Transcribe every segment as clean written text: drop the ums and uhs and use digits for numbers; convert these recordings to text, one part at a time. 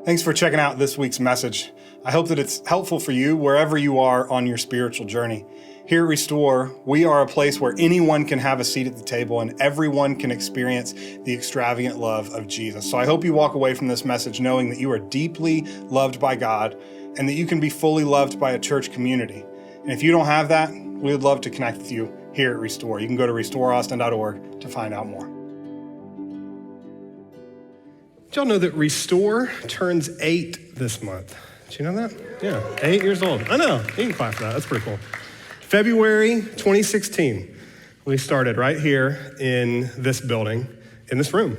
Thanks for checking out this week's message. I hope that it's helpful for you wherever you are on your spiritual journey. Here at Restore, we are a place where anyone can have a seat at the table and everyone can experience the extravagant love of Jesus. So I hope you walk away from this message knowing that you are deeply loved by God and that you can be fully loved by a church community. And if you don't have that, we would love to connect with you here at Restore. You can go to restoreaustin.org to find out more. Did y'all know that Restore turns 8 this month? Did you know that? Yeah, 8 years old. I know, you can clap for that, that's pretty cool. February 2016, we started right here in this building, in this room.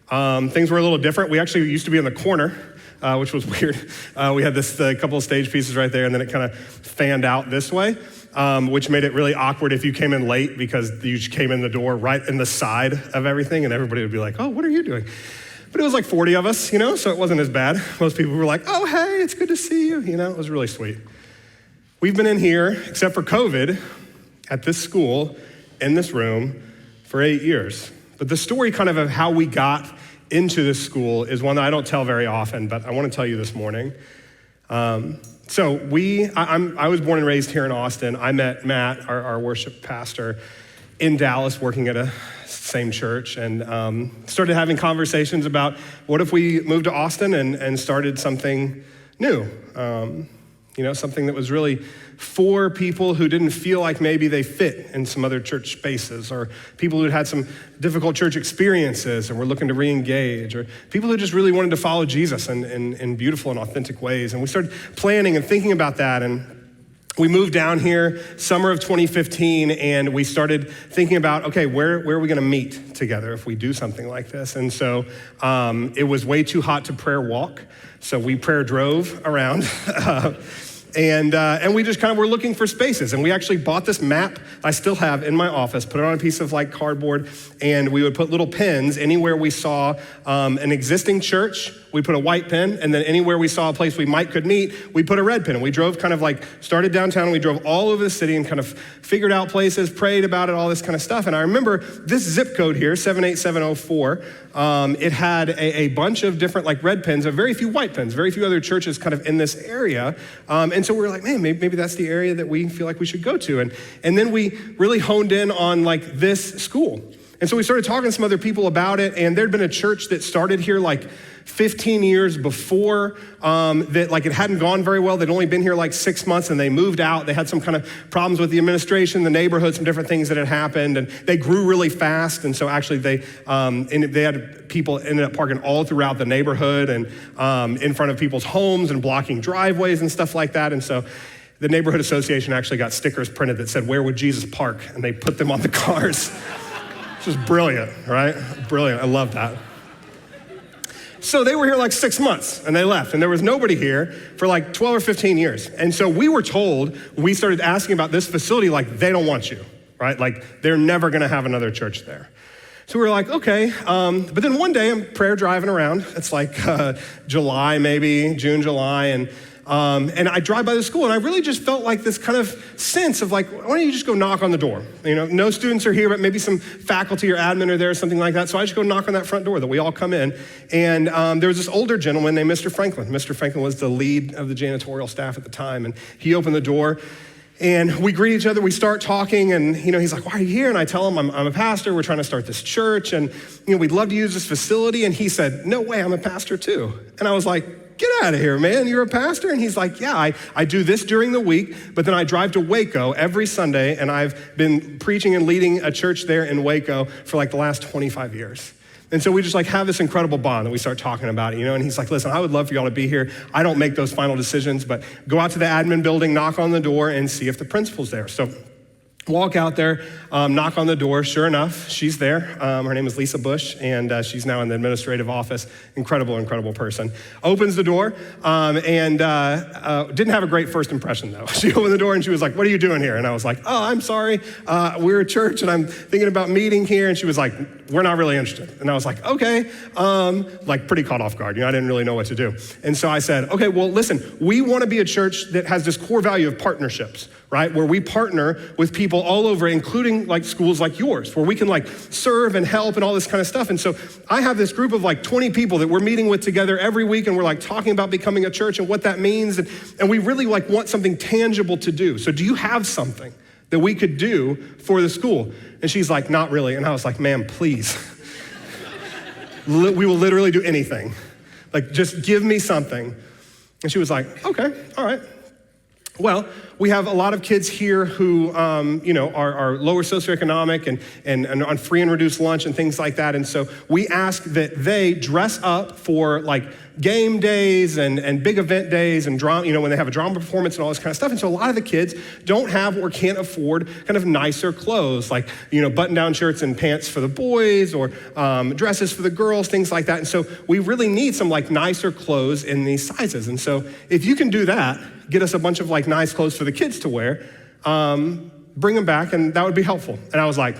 Things were a little different. We actually used to be in the corner, which was weird. We had this couple of stage pieces right there, and then it kind of fanned out this way, which made it really awkward if you came in late because you came in the door right in the side of everything, and everybody would be like, oh, what are you doing? But it was like 40 of us, so it wasn't as bad. Most people were like, oh, hey, it's good to see you. It was really sweet. We've been in here, except for COVID, at this school, in this room, for 8 years. But the story kind of how we got into this school is one that I don't tell very often, but I want to tell you this morning. I was born and raised here in Austin. I met Matt, our worship pastor, in Dallas, working at a same church, and started having conversations about what if we moved to Austin and started something new, something that was really for people who didn't feel like maybe they fit in some other church spaces, or people who had some difficult church experiences and were looking to re-engage, or people who just really wanted to follow Jesus in beautiful and authentic ways. And we started planning and thinking about that, and we moved down here summer of 2015, and we started thinking about, okay, where are we gonna meet together if we do something like this? And so it was way too hot to prayer walk, so we prayer drove around. And we just kind of were looking for spaces. And we actually bought this map I still have in my office, put it on a piece of cardboard, and we would put little pins anywhere we saw an existing church. We put a white pin, and then anywhere we saw a place we could meet, we put a red pin. And we drove started downtown, and we drove all over the city and kind of figured out places, prayed about it, all this kind of stuff. And I remember this zip code here, 78704, it had a bunch of different red pins, very few white pins, very few other churches kind of in this area. And so we were like, man, maybe that's the area that we feel like we should go to. And then we really honed in on this school. And so we started talking to some other people about it, and there'd been a church that started here 15 years before that it hadn't gone very well. They'd only been here 6 months, and they moved out. They had some kind of problems with the administration, the neighborhood, some different things that had happened, and they grew really fast. And so actually they had people ended up parking all throughout the neighborhood and in front of people's homes and blocking driveways and stuff like that. And so the neighborhood association actually got stickers printed that said, "Where would Jesus park?" And they put them on the cars. Which was brilliant, right? Brilliant, I love that. So they were here 6 months and they left, and there was nobody here for 12 or 15 years. And so we were told, we started asking about this facility, they don't want you, right? They're never gonna have another church there. So we were like, okay, but then one day I'm prayer driving around. It's July, maybe, June, July, and I drive by the school, and I really just felt this kind of sense of why don't you just go knock on the door? No students are here, but maybe some faculty or admin are there or something like that. So I just go knock on that front door that we all come in. And there was this older gentleman named Mr. Franklin. Mr. Franklin was the lead of the janitorial staff at the time. And he opened the door, and we greet each other, we start talking, and he's like, why are you here? And I tell him, I'm a pastor, we're trying to start this church, and we'd love to use this facility. And he said, no way, I'm a pastor too. And I was like, get out of here, man, you're a pastor? And he's like, yeah, I do this during the week, but then I drive to Waco every Sunday, and I've been preaching and leading a church there in Waco for the last 25 years. And so we just have this incredible bond that we start talking about it, and he's like, listen, I would love for y'all to be here. I don't make those final decisions, but go out to the admin building, knock on the door, and see if the principal's there. So walk out there, knock on the door. Sure enough, she's there. Her name is Lisa Bush, and she's now in the administrative office. Incredible person. Opens the door, and didn't have a great first impression, though. She opened the door, and she was like, what are you doing here? And I was like, oh, I'm sorry. We're a church, and I'm thinking about meeting here. And she was like, we're not really interested. And I was like, okay. Pretty caught off guard. I didn't really know what to do. And so I said, okay, well, listen, we want to be a church that has this core value of partnerships. right? Where we partner with people all over, including like schools like yours, where we can like serve and help and all this kind of stuff. And so I have this group of like 20 people that we're meeting with together every week, and we're like talking about becoming a church and what that means. And we really like want something tangible to do. So do you have something that we could do for the school? And she's like, not really. And I was like, ma'am, please. We will literally do anything. Like, just give me something. And she was like, okay, all right. Well, we have a lot of kids here who, are lower socioeconomic and on free and reduced lunch and things like that. And so we ask that they dress up for like game days and big event days and drama, when they have a drama performance and all this kind of stuff. And so a lot of the kids don't have or can't afford kind of nicer clothes, like, button-down shirts and pants for the boys or dresses for the girls, things like that. And so we really need some like nicer clothes in these sizes. And so if you can do that, get us a bunch of like nice clothes for the kids to wear, bring them back, and that would be helpful. And I was like,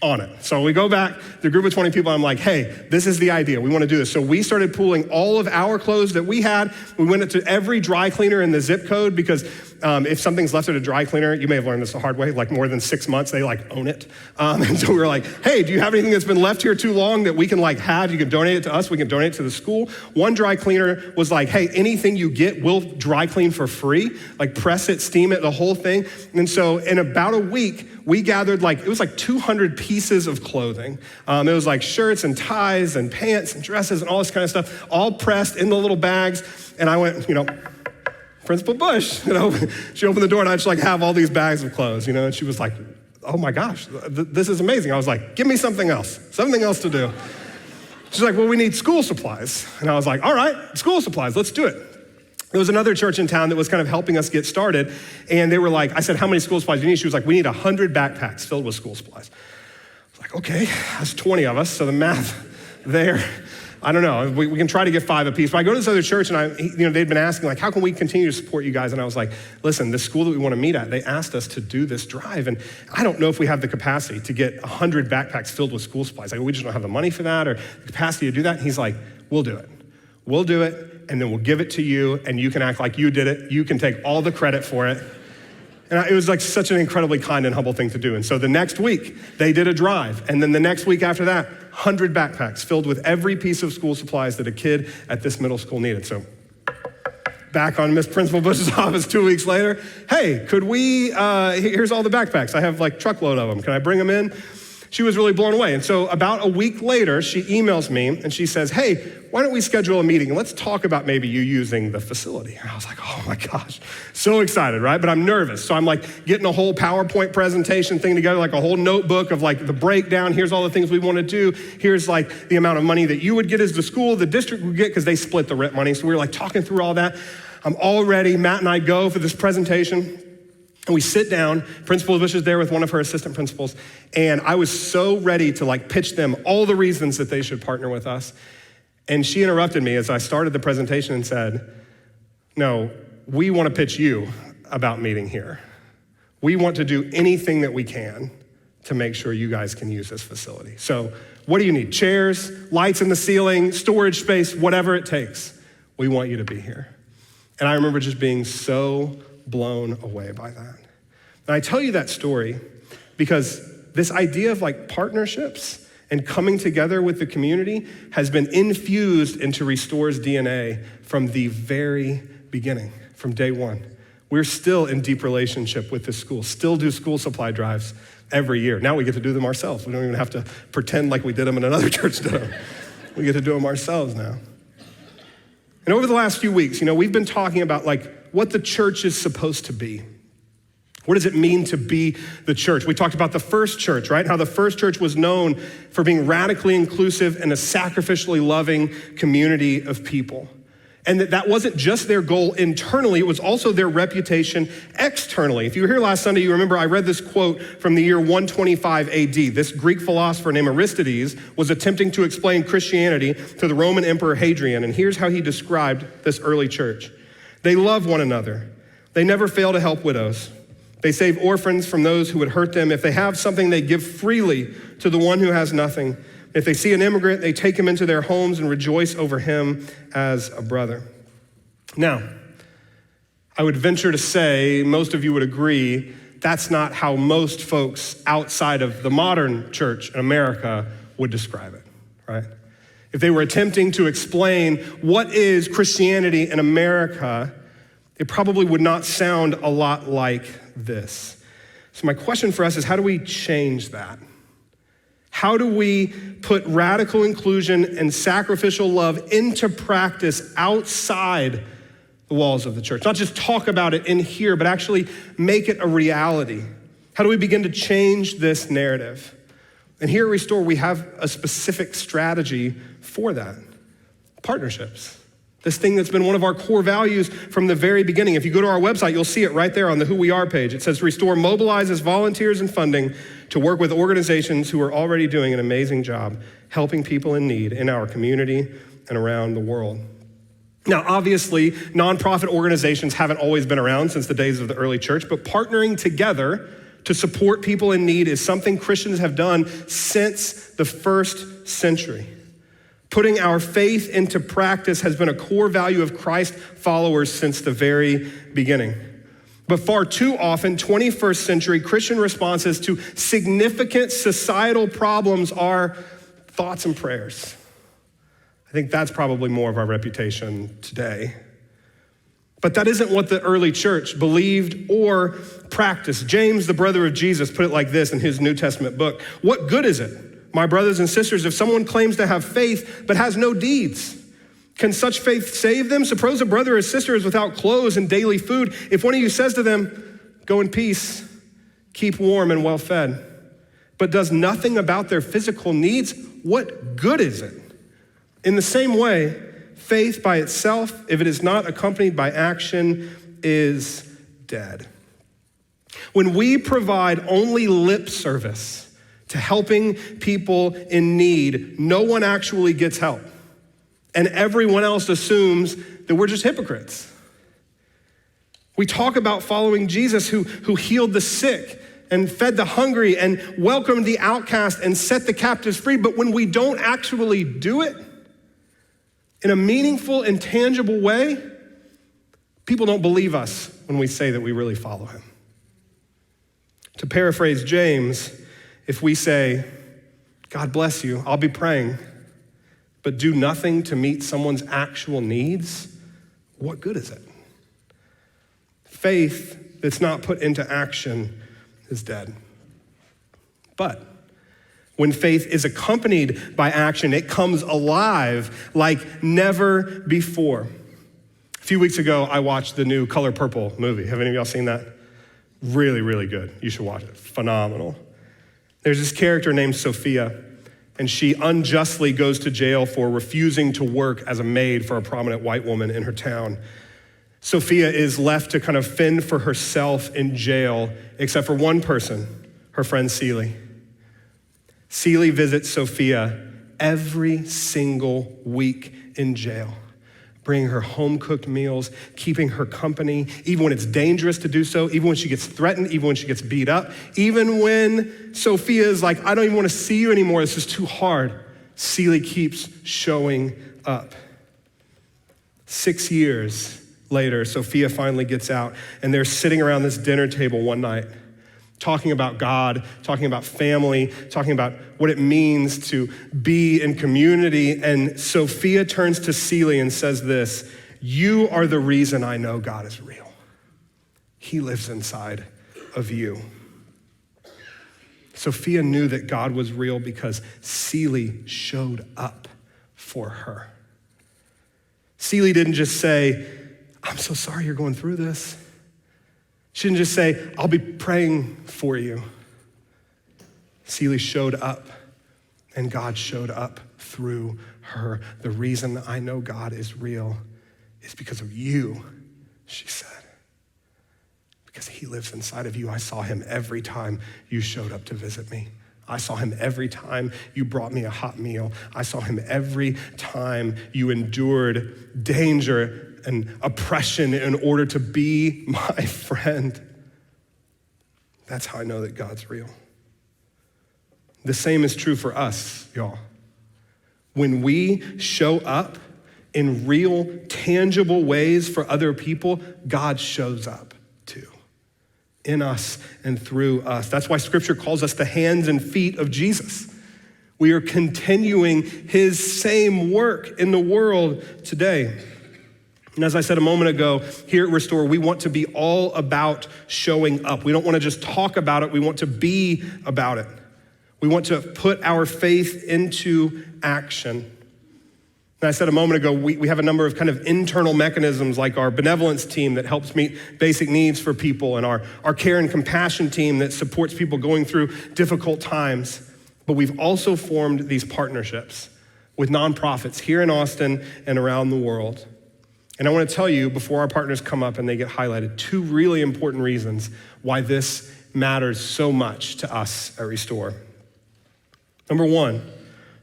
on it. So we go back, the group of 20 people, I'm like, hey, this is the idea. We want to do this. So we started pooling all of our clothes that we had. We went to every dry cleaner in the zip code because if something's left at a dry cleaner, you may have learned this the hard way, like more than 6 months, they like own it. And so we were like, hey, do you have anything that's been left here too long that we can like have? You can donate it to us. We can donate it to the school. One dry cleaner was like, hey, anything you get, we'll dry clean for free. Like press it, steam it, the whole thing. And so in about a week, we gathered it was like 200 pieces of clothing. It was like shirts and ties and pants and dresses and all this kind of stuff, all pressed in the little bags. And I went, Principal Bush, she opened the door and I just like have all these bags of clothes, and she was like, oh my gosh, this is amazing. I was like, give me something else to do. She's like, well, we need school supplies. And I was like, all right, school supplies, let's do it. There was another church in town that was kind of helping us get started. And they were like, I said, how many school supplies do you need? She was like, we need 100 backpacks filled with school supplies. I was like, okay, that's 20 of us. So the math there, I don't know. We can try to get 5 apiece. But I go to this other church and they'd been asking like, how can we continue to support you guys? And I was like, listen, the school that we want to meet at, they asked us to do this drive. And I don't know if we have the capacity to get 100 backpacks filled with school supplies. Like, we just don't have the money for that or the capacity to do that. And he's like, we'll do it. We'll do it. And then we'll give it to you and you can act like you did it. You can take all the credit for it. And it was like such an incredibly kind and humble thing to do. And so the next week they did a drive. And then the next week after that, 100 backpacks filled with every piece of school supplies that a kid at this middle school needed. So back on Miss Principal Bush's office 2 weeks later, hey, could we, here's all the backpacks. I have like truckload of them. Can I bring them in? She was really blown away. And so about a week later, she emails me and she says, hey, why don't we schedule a meeting and let's talk about maybe you using the facility. And I was like, oh my gosh, so excited, right? But I'm nervous. So I'm like getting a whole PowerPoint presentation thing together, like a whole notebook of like the breakdown. Here's all the things we want to do. Here's like the amount of money that you would get as the school, the district would get because they split the rent money. So we were like talking through all that. I'm all ready. Matt and I go for this presentation. And we sit down, Principal Bush is there with one of her assistant principals, and I was so ready to like pitch them all the reasons that they should partner with us. And she interrupted me as I started the presentation and said, no, we want to pitch you about meeting here. We want to do anything that we can to make sure you guys can use this facility. So what do you need? Chairs, lights in the ceiling, storage space, whatever it takes. We want you to be here. And I remember just being so blown away by that. And I tell you that story because this idea of like partnerships and coming together with the community has been infused into Restore's DNA from the very beginning, from day one. We're still in deep relationship with this school, still do school supply drives every year. Now we get to do them ourselves. We don't even have to pretend like we did them and another church did them. We get to do them ourselves now. And over the last few weeks, we've been talking about like what the church is supposed to be. What does it mean to be the church? We talked about the first church, right? How the first church was known for being radically inclusive and a sacrificially loving community of people. And that wasn't just their goal internally, it was also their reputation externally. If you were here last Sunday, you remember I read this quote from the year 125 AD. This Greek philosopher named Aristides was attempting to explain Christianity to the Roman Emperor Hadrian, and here's how he described this early church. They love one another. They never fail to help widows. They save orphans from those who would hurt them. If they have something, they give freely to the one who has nothing. If they see an immigrant, they take him into their homes and rejoice over him as a brother. Now, I would venture to say, most of you would agree, that's not how most folks outside of the modern church in America would describe it, right? If they were attempting to explain what is Christianity in America, it probably would not sound a lot like this. So my question for us is, how do we change that? How do we put radical inclusion and sacrificial love into practice outside the walls of the church? Not just talk about it in here, but actually make it a reality. How do we begin to change this narrative? And here at Restore, we have a specific strategy for that. Partnerships. This thing that's been one of our core values from the very beginning. If you go to our website, you'll see it right there on the Who We Are page. It says Restore mobilizes volunteers and funding to work with organizations who are already doing an amazing job helping people in need in our community and around the world. Now, obviously, nonprofit organizations haven't always been around since the days of the early church, but partnering together to support people in need is something Christians have done since the first century. Putting our faith into practice has been a core value of Christ followers since the very beginning. But far too often, 21st century Christian responses to significant societal problems are thoughts and prayers. I think that's probably more of our reputation today. But that isn't what the early church believed or practiced. James, the brother of Jesus, put it like this in his New Testament book: "What good is it, my brothers and sisters, if someone claims to have faith but has no deeds? Can such faith save them? Suppose a brother or sister is without clothes and daily food. If one of you says to them, 'Go in peace, keep warm and well fed,' but does nothing about their physical needs, what good is it? In the same way, faith by itself, if it is not accompanied by action, is dead." When we provide only lip service to helping people in need, no one actually gets help. And everyone else assumes that we're just hypocrites. We talk about following Jesus who healed the sick and fed the hungry and welcomed the outcast and set the captives free. But when we don't actually do it in a meaningful and tangible way, people don't believe us when we say that we really follow him. To paraphrase James, if we say, "God bless you, I'll be praying," but do nothing to meet someone's actual needs, what good is it? Faith that's not put into action is dead. But when faith is accompanied by action, it comes alive like never before. A few weeks ago, I watched the new Color Purple movie. Have any of y'all seen that? Really, really good. You should watch it. Phenomenal. There's this character named Sophia, and she unjustly goes to jail for refusing to work as a maid for a prominent white woman in her town. Sophia is left to kind of fend for herself in jail, except for one person, her friend Celie. Celie visits Sophia every single week in jail, bringing her home-cooked meals, keeping her company, even when it's dangerous to do so, even when she gets threatened, even when she gets beat up, even when Sophia is like, "I don't even want to see you anymore, this is too hard," Celie keeps showing up. 6 years later, Sophia finally gets out, and they're sitting around this dinner table one night, talking about God, talking about family, talking about what it means to be in community. And Sophia turns to Celie and says this: "You are the reason I know God is real. He lives inside of you." Sophia knew that God was real because Celie showed up for her. Celie didn't just say, "I'm so sorry you're going through this." She didn't just say, "I'll be praying for you." Celie showed up, and God showed up through her. "The reason I know God is real is because of you," she said. "Because he lives inside of you. I saw him every time you showed up to visit me. I saw him every time you brought me a hot meal. I saw him every time you endured danger and oppression in order to be my friend." That's how I know that God's real. The same is true for us, y'all. When we show up in real, tangible ways for other people, God shows up too, in us and through us. That's why Scripture calls us the hands and feet of Jesus. We are continuing his same work in the world today. And as I said a moment ago, here at Restore, we want to be all about showing up. We don't want to just talk about it, we want to be about it. We want to put our faith into action. And I said a moment ago, we have a number of kind of internal mechanisms like our benevolence team that helps meet basic needs for people, and our care and compassion team that supports people going through difficult times. But we've also formed these partnerships with nonprofits here in Austin and around the world. And I want to tell you, before our partners come up and they get highlighted, two really important reasons why this matters so much to us at Restore. Number one,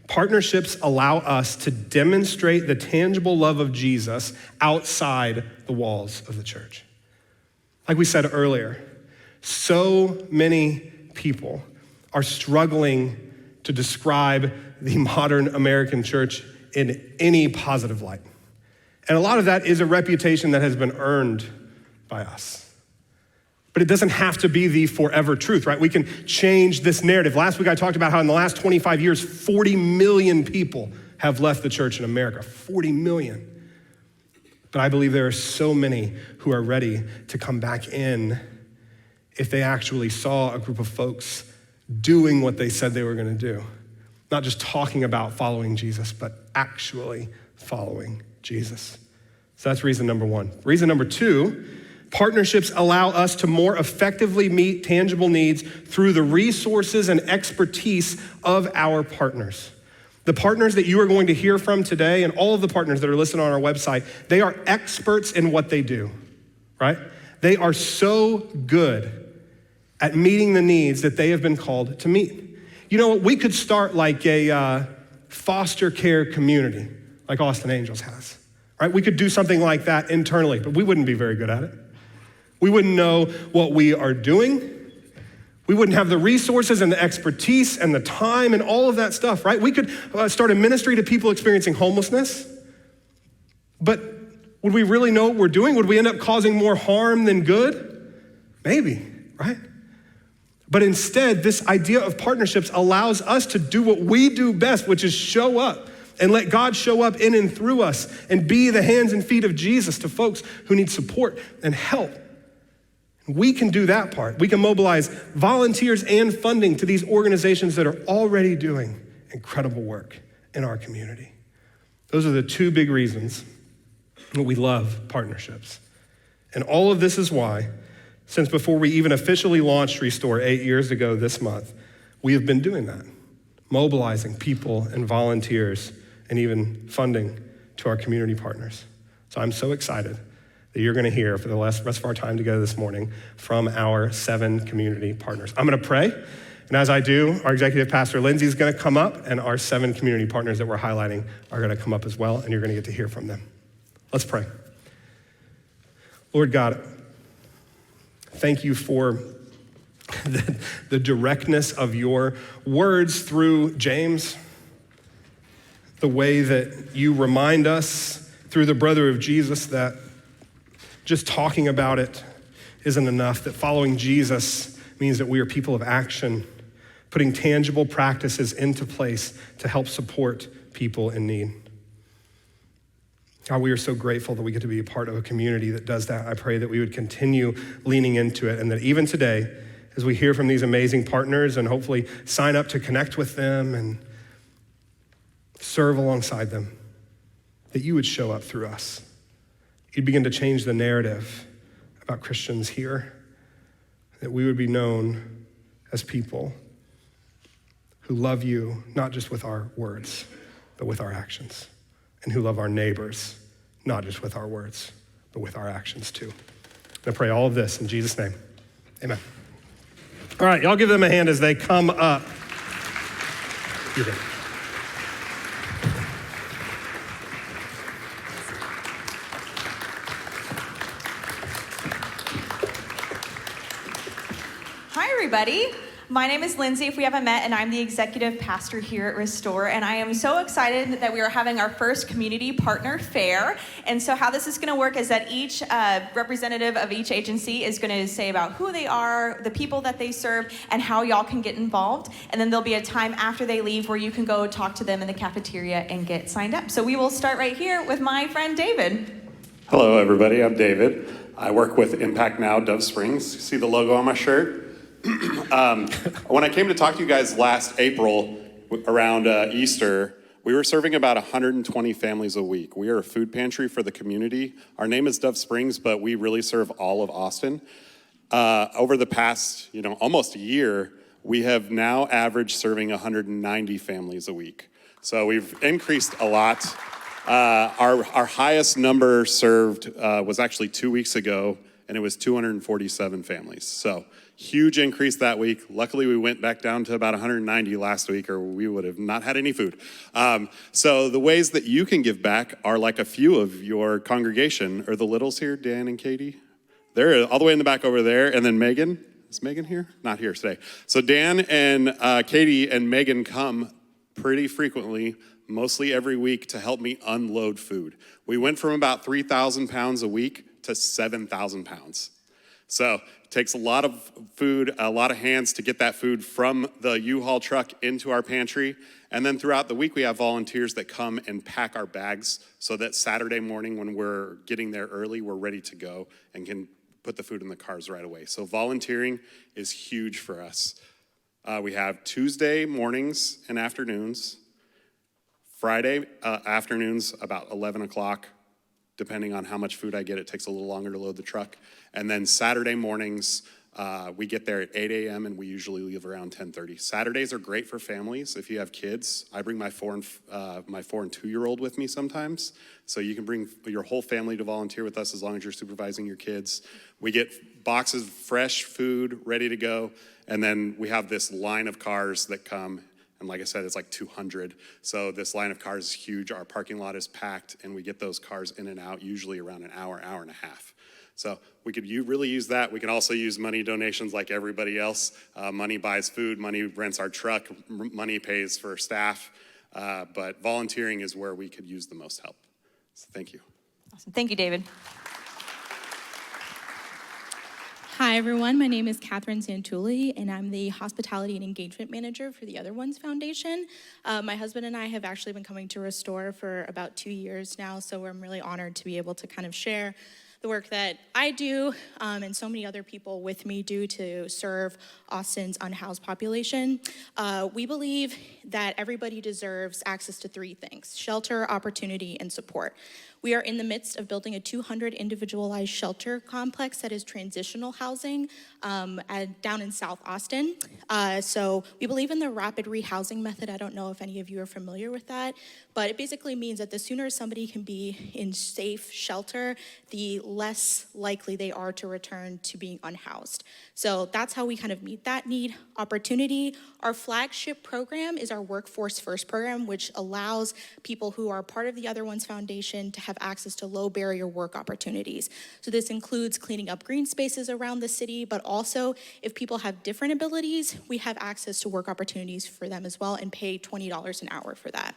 partnerships allow us to demonstrate the tangible love of Jesus outside the walls of the church. Like we said earlier, so many people are struggling to describe the modern American church in any positive light. And a lot of that is a reputation that has been earned by us. But it doesn't have to be the forever truth, right? We can change this narrative. Last week I talked about how in the last 25 years, 40 million people have left the church in America, 40 million. But I believe there are so many who are ready to come back in if they actually saw a group of folks doing what they said they were gonna do. Not just talking about following Jesus, but actually following Jesus. So that's reason number one. Reason number two, partnerships allow us to more effectively meet tangible needs through the resources and expertise of our partners. The partners that you are going to hear from today, and all of the partners that are listed on our website, they are experts in what they do, right? They are so good at meeting the needs that they have been called to meet. You know what? We could start like a foster care community, like Austin Angels has, right? We could do something like that internally, but we wouldn't be very good at it. We wouldn't know what we are doing. We wouldn't have the resources and the expertise and the time and all of that stuff, right? We could start a ministry to people experiencing homelessness, but would we really know what we're doing? Would we end up causing more harm than good? Maybe, right? But instead, this idea of partnerships allows us to do what we do best, which is show up and let God show up in and through us and be the hands and feet of Jesus to folks who need support and help. We can do that part. We can mobilize volunteers and funding to these organizations that are already doing incredible work in our community. Those are the two big reasons that we love partnerships. And all of this is why, since before we even officially launched Restore 8 years ago this month, we have been doing that, mobilizing people and volunteers and even funding to our community partners. So I'm so excited that you're gonna hear for the rest of our time together this morning from our 7 community partners. I'm gonna pray, and as I do, our executive pastor Lindsay is gonna come up, and our 7 community partners that we're highlighting are gonna come up as well, and you're gonna get to hear from them. Let's pray. Lord God, thank you for the directness of your words through James, the way that you remind us through the brother of Jesus that just talking about it isn't enough, that following Jesus means that we are people of action, putting tangible practices into place to help support people in need. God, we are so grateful that we get to be a part of a community that does that. I pray that we would continue leaning into it, and that even today, as we hear from these amazing partners and hopefully sign up to connect with them and serve alongside them, that you would show up through us. You'd begin to change the narrative about Christians here, that we would be known as people who love you, not just with our words, but with our actions, and who love our neighbors, not just with our words, but with our actions too. And I pray all of this in Jesus' name, amen. All right, y'all give them a hand as they come up. You're good. Hi, everybody. My name is Lindsay, if we haven't met, and I'm the executive pastor here at Restore, and I am so excited that we are having our first community partner fair. And so how this is going to work is that each representative of each agency is going to say about who they are, the people that they serve, and how y'all can get involved. And then there'll be a time after they leave where you can go talk to them in the cafeteria and get signed up. So we will start right here with my friend David. Hello, everybody. I'm David. I work with Impact Now Dove Springs. See the logo on my shirt? When I came to talk to you guys last April around Easter, we were serving about 120 families a week. We are a food pantry for the community. Our name is Dove Springs, but we really serve all of Austin. Over the past, almost a year, we have now averaged serving 190 families a week. So we've increased a lot. Our highest number served was actually 2 weeks ago, and it was 247 families. So huge increase that week. Luckily, we went back down to about 190 last week, or we would have not had any food. So the ways that you can give back are like a few of your congregation. Are the littles here, Dan and Katie? They're all the way in the back over there. And then Megan. Is Megan here? Not here today. So Dan and Katie and Megan come pretty frequently, mostly every week, to help me unload food. We went from about 3,000 pounds a week to 7,000 pounds. So it takes a lot of food, a lot of hands to get that food from the U-Haul truck into our pantry. And then throughout the week, we have volunteers that come and pack our bags so that Saturday morning when we're getting there early, we're ready to go and can put the food in the cars right away. So volunteering is huge for us. We have Tuesday mornings and afternoons, Friday afternoons about 11 o'clock. Depending on how much food I get, it takes a little longer to load the truck. And then Saturday mornings, we get there at 8 a.m. and we usually leave around 10:30. Saturdays are great for families. If you have kids, I bring my 4 and 2-year-old with me sometimes. So you can bring your whole family to volunteer with us as long as you're supervising your kids. We get boxes of fresh food ready to go. And then we have this line of cars that come. And like I said, it's like 200. So this line of cars is huge. Our parking lot is packed, and we get those cars in and out usually around an hour, hour and a half. So we could really use that. We can also use money donations like everybody else. Money buys food, money rents our truck, money pays for staff. But volunteering is where we could use the most help. So thank you. Awesome. Thank you, David. Hi, everyone. My name is Catherine Santulli, and I'm the Hospitality and Engagement Manager for the Other Ones Foundation. My husband and I have actually been coming to Restore for about 2 years now, so I'm really honored to be able to kind of share the work that I do and so many other people with me do to serve Austin's unhoused population. We believe that everybody deserves access to 3 things: shelter, opportunity, and support. We are in the midst of building a 200 individualized shelter complex that is transitional housing down in South Austin. So we believe in the rapid rehousing method. I don't know if any of you are familiar with that, but it basically means that the sooner somebody can be in safe shelter, the less likely they are to return to being unhoused. So that's how we kind of meet that need. Opportunity. Our flagship program is our Workforce First program, which allows people who are part of the Other Ones Foundation to have access to low barrier work opportunities. So this includes cleaning up green spaces around the city, but also if people have different abilities, we have access to work opportunities for them as well and pay $20 an hour for that.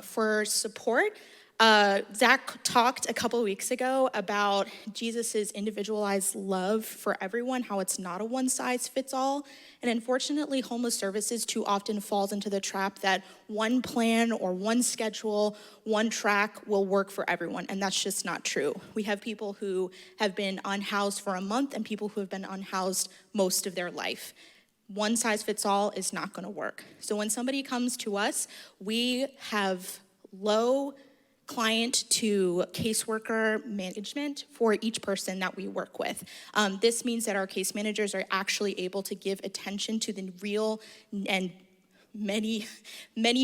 For support, Zach talked a couple weeks ago about Jesus's individualized love for everyone, how it's not a one-size-fits-all. And unfortunately, homeless services too often falls into the trap that one plan or one schedule, one track will work for everyone, and that's just not true. We have people who have been unhoused for a month and people who have been unhoused most of their life. One size fits all is not going to work. So when somebody comes to us, we have low client to caseworker management for each person that we work with. This means that our case managers are actually able to give attention to the real and many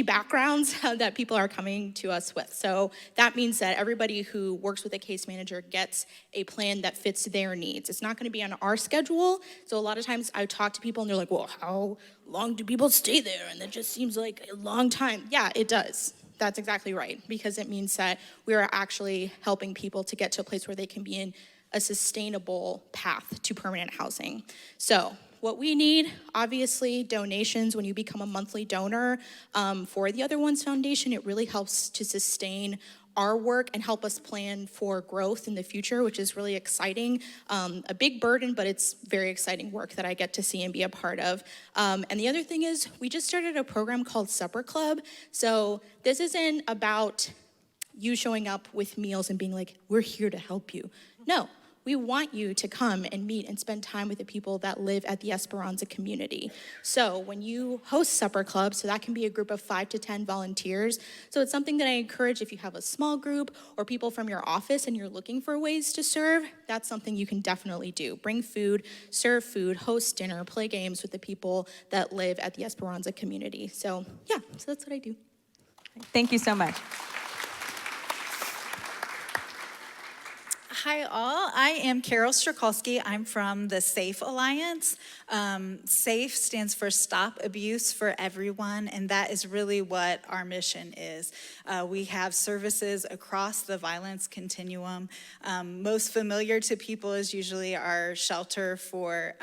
backgrounds that people are coming to us with. So that means that everybody who works with a case manager gets a plan that fits their needs. It's not going to be on our schedule. So a lot of times I talk to people and they're like, well, how long do people stay there? And that just seems like a long time. Yeah, it does. That's exactly right, because it means that we are actually helping people to get to a place where they can be in a sustainable path to permanent housing. So what we need, obviously donations. When you become a monthly donor for the Other Ones Foundation, it really helps to sustain our work and help us plan for growth in the future, which is really exciting. A big burden, but it's very exciting work that I get to see and be a part of. And the other thing is, we just started a program called Supper Club. So this isn't about you showing up with meals and being like, we're here to help you. No. We want you to come and meet and spend time with the people that live at the Esperanza community. So when you host Supper Club, so that can be a group of 5 to 10 volunteers. So it's something that I encourage if you have a small group or people from your office and you're looking for ways to serve, that's something you can definitely do. Bring food, serve food, host dinner, play games with the people that live at the Esperanza community. So yeah, so that's what I do. Thank you so much. Hi all, I am Carol Strakolski. I'm from the SAFE Alliance. SAFE stands for Stop Abuse for Everyone, and that is really what our mission is. We have services across the violence continuum. Most familiar to people is usually our shelter for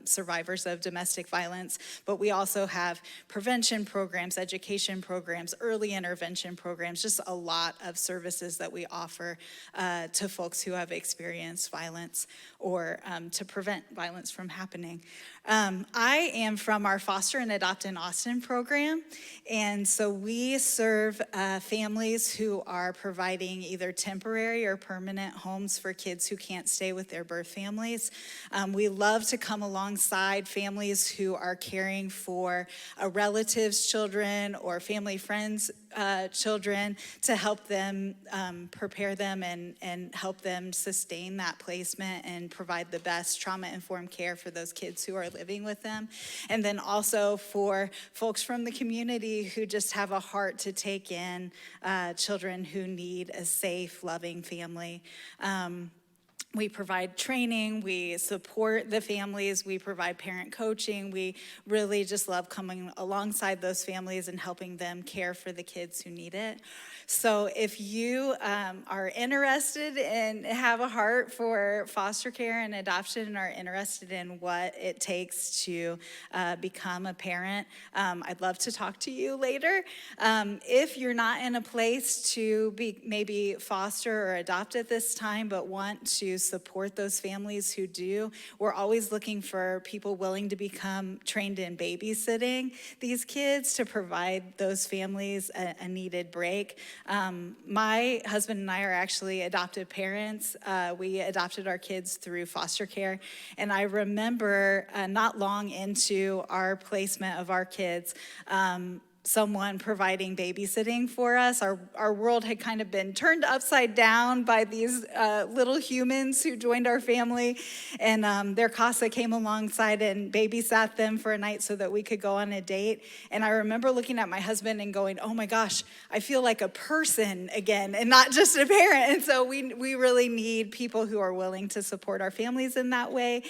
survivors of domestic violence, but we also have prevention programs, education programs, early intervention programs, just a lot of services that we offer to folks who have experienced violence or to prevent violence from happening. I am from our Foster and Adopt in Austin program, and so we serve families who are providing either temporary or permanent homes for kids who can't stay with their birth families. We love to come alongside families who are caring for a relative's children or family friends' children to help them prepare them and help them sustain that placement and provide the best trauma-informed care for those kids who are living with them. And then also for folks from the community who just have a heart to take in children who need a safe, loving family. We provide training, we support the families, we provide parent coaching. We really just love coming alongside those families and helping them care for the kids who need it. So if you are interested and have a heart for foster care and adoption and are interested in what it takes to become a parent, I'd love to talk to you later. If you're not in a place to be maybe foster or adopt at this time, but want to support those families who do, we're always looking for people willing to become trained in babysitting these kids to provide those families a needed break. My husband and I are actually adopted parents. We adopted our kids through foster care, and I remember not long into our placement of our kids, someone providing babysitting for us. Our world had kind of been turned upside down by these little humans who joined our family, and their casa came alongside and babysat them for a night so that we could go on a date. And I remember looking at my husband and going, oh my gosh, I feel like a person again and not just a parent. And so we really need people who are willing to support our families in that way,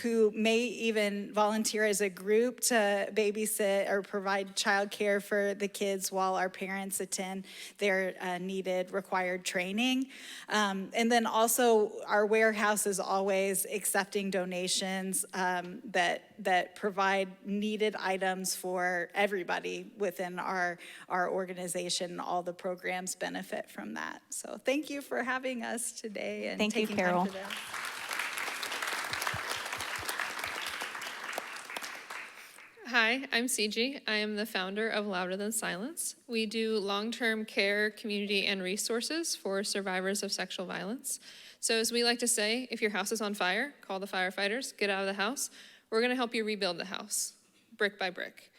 who may even volunteer as a group to babysit or provide child care for the kids while our parents attend their needed required training. And then also our warehouse is always accepting donations that provide needed items for everybody within our organization. All the programs benefit from that. So thank you for having us today and Thank you, taking Carol. time for this. Hi, I'm CG. I am the founder of Louder Than Silence. We do long-term care, community, and resources for survivors of sexual violence. So as we like to say, if your house is on fire, call the firefighters, get out of the house. We're gonna help you rebuild the house, brick by brick.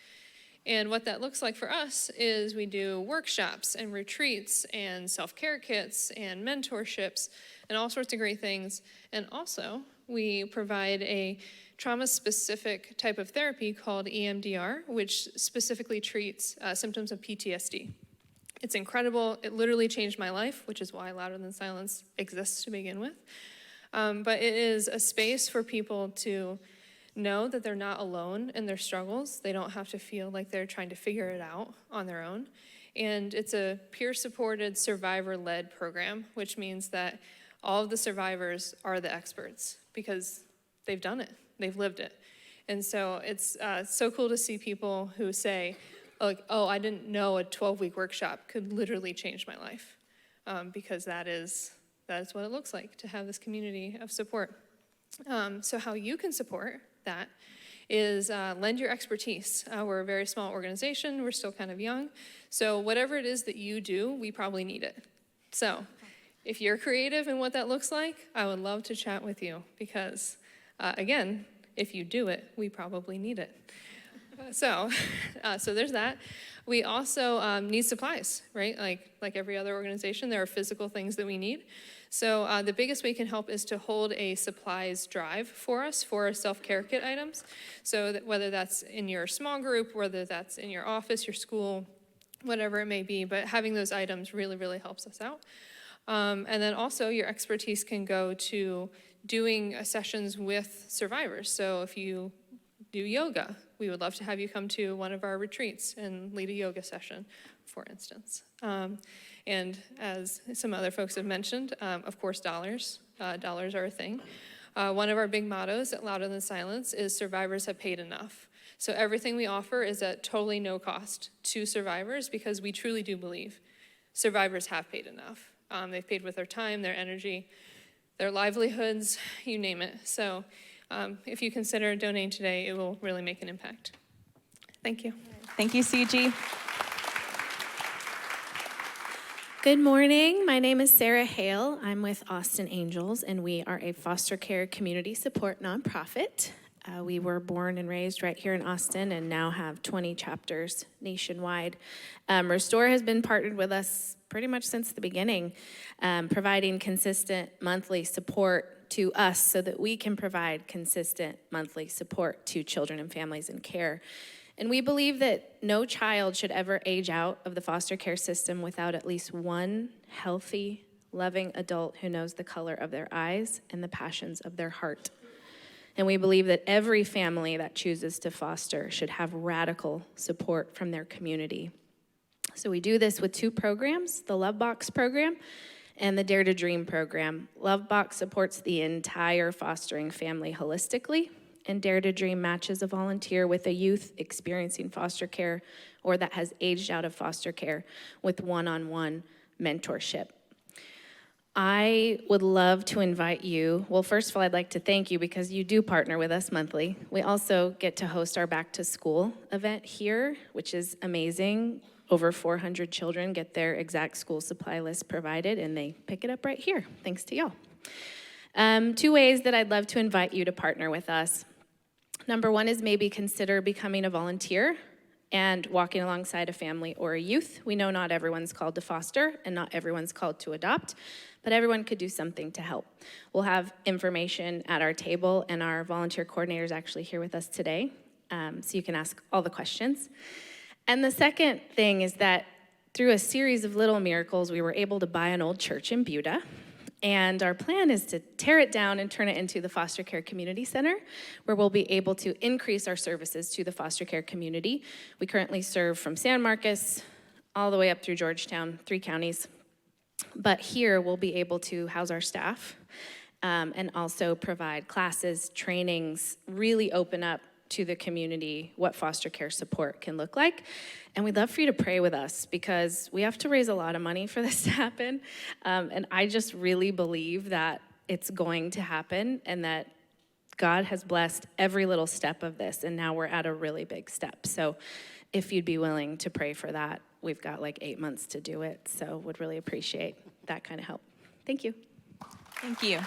And what that looks like for us is we do workshops and retreats and self-care kits and mentorships and all sorts of great things. And also, we provide a trauma-specific type of therapy called EMDR, which specifically treats symptoms of PTSD. It's incredible. It literally changed my life, which is why Louder Than Silence exists to begin with. But it is a space for people to know that they're not alone in their struggles. They don't have to feel like they're trying to figure it out on their own. And it's a peer-supported, survivor-led program, which means that all of the survivors are the experts because they've done it. They've lived it. And so it's so cool to see people who say, like, oh, I didn't know a 12-week workshop could literally change my life, because that is what it looks like to have this community of support. So how you can support that is lend your expertise. We're a very small organization. We're still kind of young. So whatever it is that you do, we probably need it. So if you're creative in what that looks like, I would love to chat with you because, again, if you do it, we probably need it. So there's that. We also need supplies, right? Like every other organization, there are physical things that we need. So the biggest way we can help is to hold a supplies drive for us for our self-care kit items. So that whether that's in your small group, whether that's in your office, your school, whatever it may be, but having those items really, really helps us out. And then also your expertise can go to doing sessions with survivors. So if you do yoga, we would love to have you come to one of our retreats and lead a yoga session, for instance. And as some other folks have mentioned, of course, dollars. Dollars are a thing. One of our big mottos at Louder Than Silence is survivors have paid enough. So everything we offer is at totally no cost to survivors because we truly do believe survivors have paid enough. They've paid with their time, their energy, their livelihoods, you name it. So if you consider donating today, it will really make an impact. Thank you. Thank you, CG. Good morning. My name is Sarah Hale. I'm with Austin Angels, and we are a foster care community support nonprofit. We were born and raised right here in Austin and now have 20 chapters nationwide. Restore has been partnered with us pretty much since the beginning, providing consistent monthly support to us so that we can provide consistent monthly support to children and families in care. And we believe that no child should ever age out of the foster care system without at least one healthy, loving adult who knows the color of their eyes and the passions of their heart. And we believe that every family that chooses to foster should have radical support from their community. So we do this with two programs, the Love Box program and the Dare to Dream program. Love Box supports the entire fostering family holistically, and Dare to Dream matches a volunteer with a youth experiencing foster care or that has aged out of foster care with one-on-one mentorship. I would love to invite you. Well, first of all, I'd like to thank you because you do partner with us monthly. We also get to host our back to school event here, which is amazing. Over 400 children get their exact school supply list provided, and they pick it up right here, thanks to y'all. Two ways that I'd love to invite you to partner with us. Number one is maybe consider becoming a volunteer and walking alongside a family or a youth. We know not everyone's called to foster and not everyone's called to adopt, but everyone could do something to help. We'll have information at our table, and our volunteer coordinator is actually here with us today, so you can ask all the questions. And the second thing is that through a series of little miracles, we were able to buy an old church in Buda. And our plan is to tear it down and turn it into the Foster Care Community Center, where we'll be able to increase our services to the foster care community. We currently serve from San Marcos all the way up through Georgetown, 3 counties. But here we'll be able to house our staff and also provide classes, trainings, really open up to the community what foster care support can look like. And we'd love for you to pray with us because we have to raise a lot of money for this to happen. And I just really believe that it's going to happen and that God has blessed every little step of this. And now we're at a really big step. So if you'd be willing to pray for that, we've got like 8 months to do it. So would really appreciate that kind of help. Thank you. Thank you.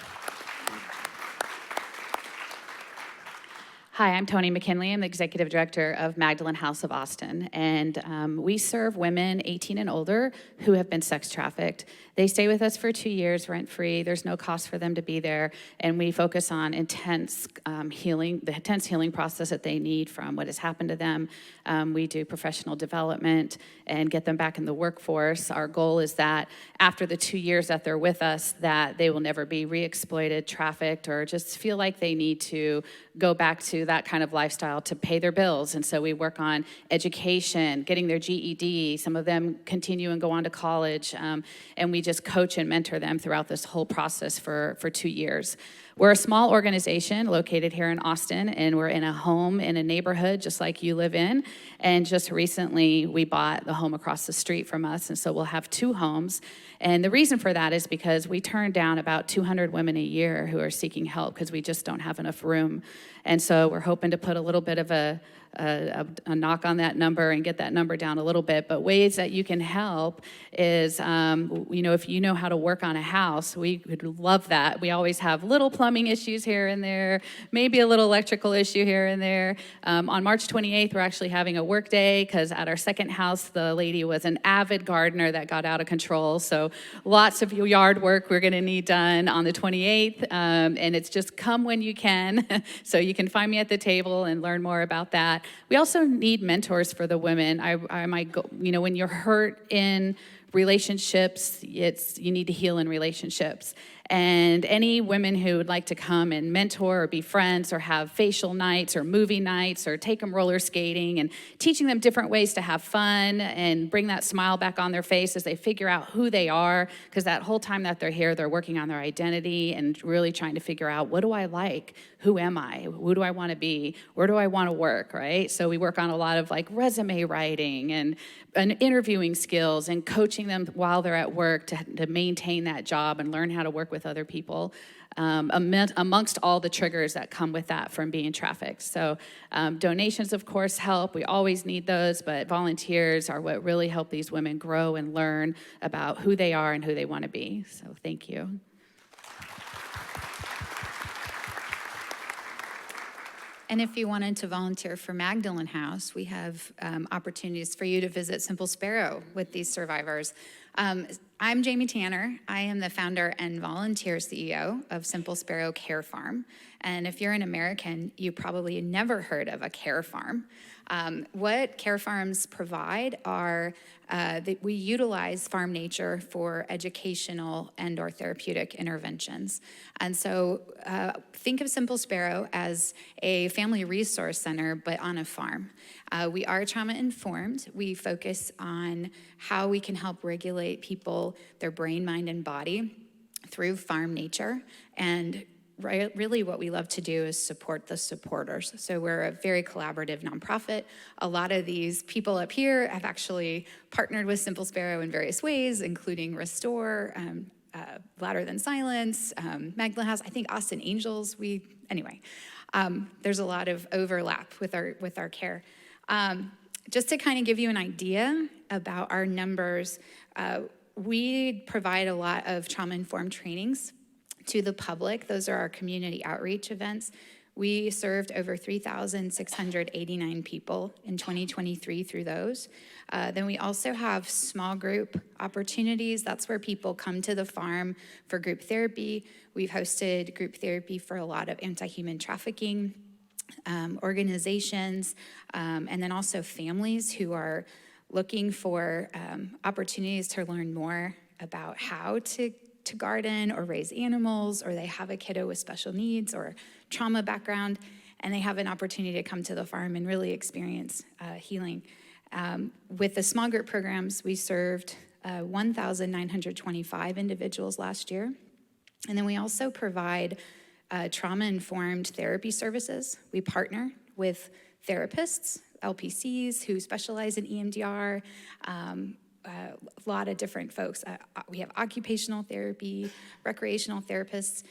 Hi, I'm Toni McKinley. I'm the Executive Director of Magdalene House of Austin, and we serve women 18 and older who have been sex trafficked. They stay with us for 2 years rent-free. There's no cost for them to be there, and we focus on intense healing, the intense healing process that they need from what has happened to them. We do professional development and get them back in the workforce. Our goal is that after the 2 years that they're with us, that they will never be re-exploited, trafficked, or just feel like they need to go back to that kind of lifestyle to pay their bills. And so we work on education, getting their GED. Some of them continue and go on to college. And we just coach and mentor them throughout this whole process for 2 years. We're a small organization located here in Austin, and we're in a home in a neighborhood just like you live in. And just recently, we bought the home across the street from us, and so we'll have 2 homes. And the reason for that is because we turn down about 200 women a year who are seeking help because we just don't have enough room. And so we're hoping to put a little bit of a knock on that number and get that number down a little bit. But ways that you can help is, if you know how to work on a house, we would love that. We always have little plumbing issues here and there, maybe a little electrical issue here and there. On March 28th, we're actually having a work day because at our second house, the lady was an avid gardener that got out of control. So lots of yard work we're going to need done on the 28th. And it's just come when you can. So you can find me at the table and learn more about that. We also need mentors for the women. When you're hurt in relationships, you need to heal in relationships. And any women who would like to come and mentor or be friends or have facial nights or movie nights or take them roller skating and teaching them different ways to have fun and bring that smile back on their face as they figure out who they are, because that whole time that they're here, they're working on their identity and really trying to figure out, what do I like? Who am I? Who do I want to be? Where do I want to work, right? So we work on a lot of resume writing and interviewing skills and coaching them while they're at work to maintain that job and learn how to work with other people, amongst all the triggers that come with that from being trafficked. So donations, of course, help. We always need those, but volunteers are what really help these women grow and learn about who they are and who they want to be. So thank you. And if you wanted to volunteer for Magdalene House, we have opportunities for you to visit Simple Sparrow with these survivors. I'm Jamie Tanner. I am the founder and volunteer CEO of Simple Sparrow Care Farm. And if you're an American, you probably never heard of a care farm. What care farms provide are that we utilize farm nature for educational and or therapeutic interventions. And so think of Simple Sparrow as a family resource center, but on a farm. We are trauma informed. We focus on how we can help regulate people, their brain, mind, and body through farm nature. And really what we love to do is support the supporters. So we're a very collaborative nonprofit. A lot of these people up here have actually partnered with Simple Sparrow in various ways, including Restore, Louder Than Silence, Magdalene House, I think Austin Angels. There's a lot of overlap with our care. Just to kind of give you an idea about our numbers, we provide a lot of trauma-informed trainings to the public. Those are our community outreach events. We served over 3,689 people in 2023 through those. Then we also have small group opportunities. That's where people come to the farm for group therapy. We've hosted group therapy for a lot of anti-human trafficking organizations, and then also families who are looking for opportunities to learn more about how to garden or raise animals, or they have a kiddo with special needs or trauma background, and they have an opportunity to come to the farm and really experience healing. With the small group programs, we served 1,925 individuals last year. And then we also provide trauma-informed therapy services. We partner with therapists, LPCs who specialize in EMDR, a lot of different folks. We have occupational therapy, recreational therapists.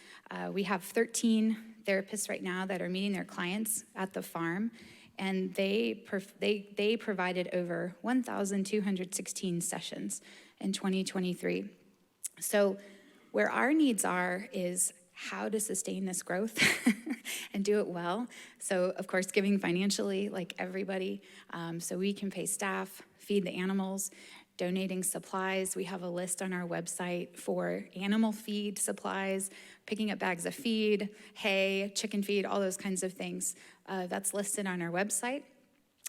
We have 13 therapists right now that are meeting their clients at the farm, and they provided over 1,216 sessions in 2023. So where our needs are is how to sustain this growth and do it well. So of course, giving financially like everybody, so we can pay staff, feed the animals, donating supplies. We have a list on our website for animal feed supplies, picking up bags of feed, hay, chicken feed, all those kinds of things. That's listed on our website.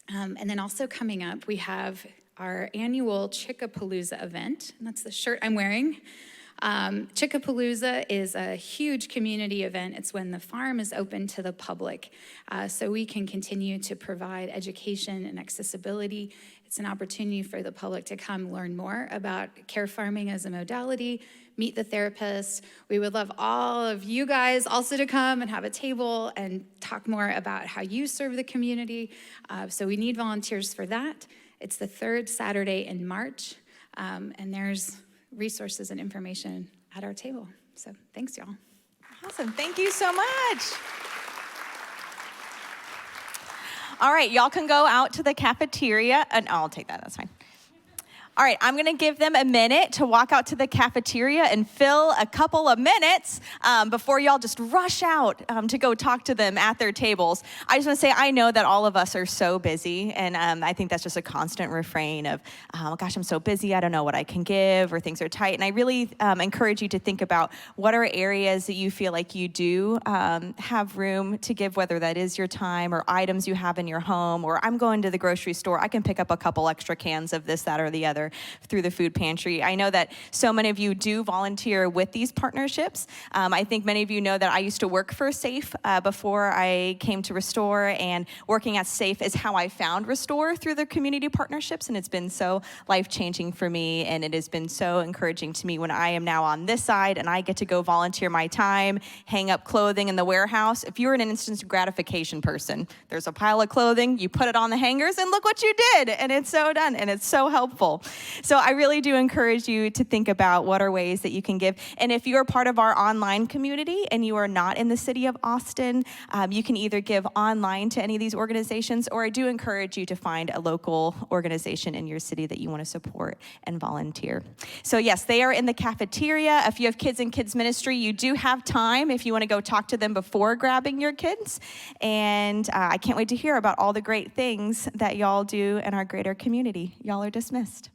And then also coming up, we have our annual Chickapalooza event, and that's the shirt I'm wearing. Chickapalooza is a huge community event. It's when the farm is open to the public, so we can continue to provide education and accessibility. It's an opportunity for the public to come learn more about care farming as a modality, meet the therapists. We would love all of you guys also to come and have a table and talk more about how you serve the community. So we need volunteers for that. It's the third Saturday in March, and there's resources and information at our table. So thanks, y'all. Awesome. Thank you so much. All right, y'all can go out to the cafeteria. And I'll take that. That's fine. All right, I'm going to give them a minute to walk out to the cafeteria and fill a couple of minutes before y'all just rush out to go talk to them at their tables. I just want to say, I know that all of us are so busy, and I think that's just a constant refrain of, oh gosh, I'm so busy, I don't know what I can give, or things are tight. And I really encourage you to think about what are areas that you feel like you do have room to give, whether that is your time or items you have in your home, or I'm going to the grocery store, I can pick up a couple extra cans of this, that, or the other through the food pantry. I know that so many of you do volunteer with these partnerships. I think many of you know that I used to work for SAFE before I came to Restore, and working at SAFE is how I found Restore through the community partnerships, and it's been so life-changing for me, and it has been so encouraging to me when I am now on this side and I get to go volunteer my time, hang up clothing in the warehouse. If you're an instant gratification person, there's a pile of clothing, you put it on the hangers, and look what you did, and it's so done, and it's so helpful. So I really do encourage you to think about what are ways that you can give. And if you are part of our online community and you are not in the city of Austin, you can either give online to any of these organizations, or I do encourage you to find a local organization in your city that you want to support and volunteer. So yes, they are in the cafeteria. If you have kids in kids ministry, you do have time if you want to go talk to them before grabbing your kids. And I can't wait to hear about all the great things that y'all do in our greater community. Y'all are dismissed.